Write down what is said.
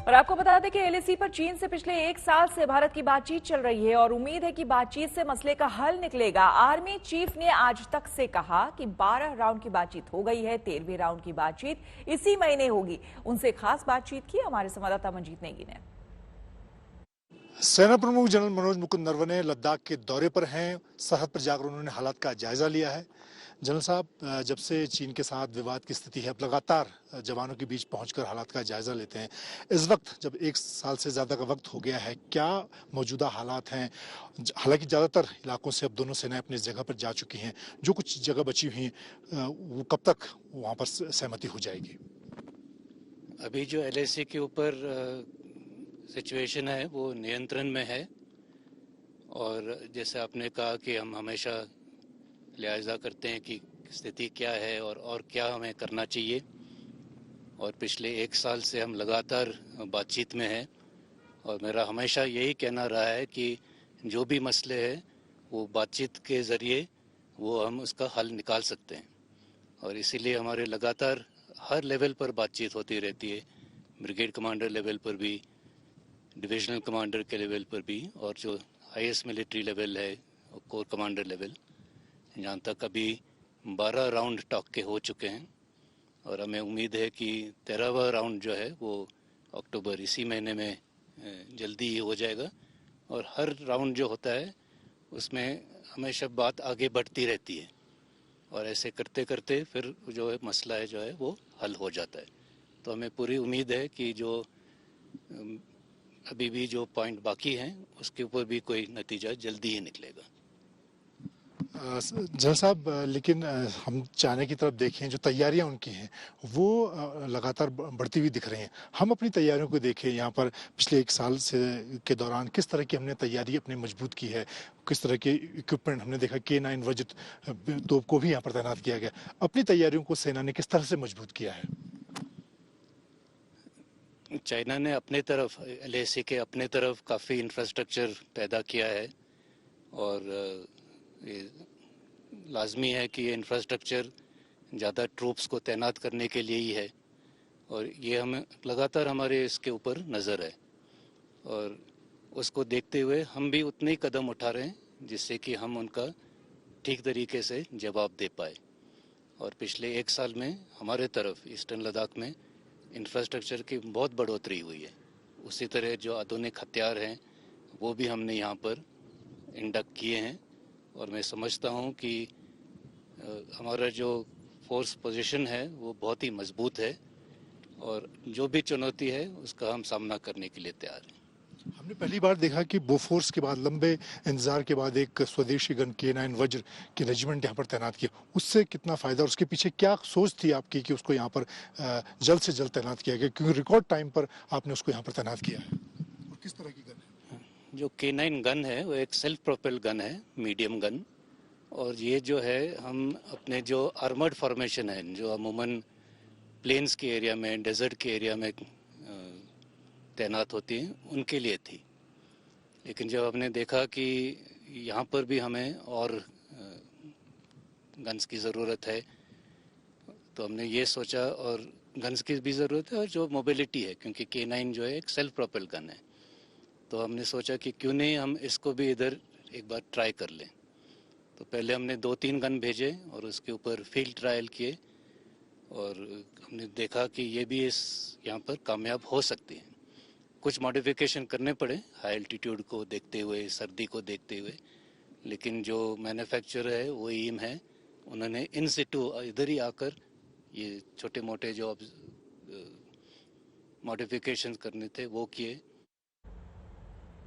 और आपको बता दें कि एलएसी पर चीन से पिछले 1 साल से भारत की बातचीत चल रही है और उम्मीद है कि बातचीत से मसले का हल निकलेगा। आर्मी चीफ ने आज तक से कहा कि 12 राउंड की बातचीत हो गई है, 13वें राउंड की बातचीत इसी महीने होगी। उनसे खास बातचीत की हमारे संवाददाता मंजीत नेगी ने। सेना प्रमुख जनरल मनोज मुकुंद नरवणे लद्दाख के दौरे पर हैं। सरहद पर जाकर उन्होंने हालात का जायजा लिया है। जनरल साहब, जब से चीन के साथ विवाद की स्थिति है, अब लगातार जवानों के बीच पहुंचकर हालात का जायजा लेते हैं। इस वक्त जब 1 साल से ज्यादा का वक्त हो गया है, क्या मौजूदा हालात हैं? हालांकि ज्यादातर इलाकों से अब दोनों सेनाएं अपनी जगह पर जा चुकी हैं। जो कुछ जगह बची हुई वो कब तक वहां पर सहमति हो जाएगी? अभी जो एलएसी के ऊपर सिचुएशन है वो नियंत्रण में है। और जैसे आपने कहा कि हम हमेशा लिहाजा करते हैं कि स्थिति क्या है और क्या हमें करना चाहिए। और पिछले 1 साल से हम लगातार बातचीत में हैं और मेरा हमेशा यही कहना रहा है कि जो भी मसले हैं वो बातचीत के ज़रिए वो हम उसका हल निकाल सकते हैं। और इसीलिए हमारे लगातार हर लेवल पर बातचीत होती रहती है, ब्रिगेड कमांडर लेवल पर भी, डिविजनल कमांडर के लेवल पर भी, और जो हाईएस्ट मिलिट्री लेवल है कोर कमांडर लेवल, जहाँ तक अभी 12 राउंड टॉक के हो चुके हैं। और हमें उम्मीद है कि 13वां राउंड जो है वो अक्टूबर इसी महीने में जल्दी ही हो जाएगा। और हर राउंड जो होता है उसमें हमेशा बात आगे बढ़ती रहती है और ऐसे करते करते फिर जो है मसला है जो है वो हल हो जाता है। तो हमें पूरी उम्मीद है कि जो अभी भी जो पॉइंट बाकी हैं उसके ऊपर भी कोई नतीजा जल्दी ही निकलेगा। जनरल साहब, लेकिन हम चाइना की तरफ देखें, जो तैयारियां उनकी हैं वो लगातार बढ़ती हुई दिख रही हैं। हम अपनी तैयारियों को देखें, यहाँ पर पिछले 1 साल से के दौरान किस तरह की हमने तैयारी अपनी मजबूत की है, किस तरह के इक्विपमेंट हमने देखा। K9 वज्र तोप को भी यहाँ पर तैनात किया गया। अपनी तैयारियों को सेना ने किस तरह से मजबूत किया है? चाइना ने अपने तरफ एलएसी के अपने तरफ काफ़ी इंफ्रास्ट्रक्चर पैदा किया है और ये लाजमी है कि ये इंफ्रास्ट्रक्चर ज़्यादा ट्रूप्स को तैनात करने के लिए ही है और ये हमें लगातार हमारे इसके ऊपर नज़र है। और उसको देखते हुए हम भी उतने ही कदम उठा रहे हैं जिससे कि हम उनका ठीक तरीके से जवाब दे पाए। और पिछले 1 साल में हमारे तरफ ईस्टर्न लद्दाख में इंफ्रास्ट्रक्चर की बहुत बढ़ोतरी हुई है। उसी तरह जो आधुनिक हथियार हैं वो भी हमने यहाँ पर इंडक्ट किए हैं और मैं समझता हूँ कि हमारा जो फोर्स पोजीशन है वो बहुत ही मजबूत है और जो भी चुनौती है उसका हम सामना करने के लिए तैयार हैं। हमने पहली बार देखा कि बोफोर्स के बाद लंबे इंतजार के बाद एक स्वदेशी गन K9 वज्र की रेजिमेंट यहाँ पर तैनात किया। उससे कितना फायदा और उसके पीछे क्या सोच थी आपकी कि उसको यहाँ पर जल्द से जल्द तैनात किया गया, क्योंकि रिकॉर्ड टाइम पर आपने उसको यहाँ पर तैनात किया है? और किस तरह की गन है? जो K9 गन है वो एक सेल्फ प्रोपेल गन है, मीडियम गन। और ये जो है हम अपने जो आर्मर्ड फॉर्मेशन है जो अमूमन प्लेन्स के एरिया में, डेजर्ट के एरिया में तैनात होती हैं उनके लिए थी। लेकिन जब हमने देखा कि यहाँ पर भी हमें और गन्स की ज़रूरत है तो हमने ये सोचा, और गन्स की भी ज़रूरत है और जो मोबिलिटी है, क्योंकि K9 जो है एक सेल्फ प्रोपेल गन है, तो हमने सोचा कि क्यों नहीं हम इसको भी इधर एक बार ट्राई कर लें। तो पहले हमने 2-3 गन भेजे और उसके ऊपर फील्ड ट्रायल किए और हमने देखा कि ये भी यहाँ पर कामयाब हो सकती है। कुछ मॉडिफिकेशन करने पड़े हाई एल्टीट्यूड को देखते हुए, सर्दी को देखते हुए, लेकिन जो मैन्युफैक्चरर है वो ईम है, उन्होंने इन सिटू इधर ही आकर ये छोटे मोटे जो मॉडिफिकेशन करने थे वो किए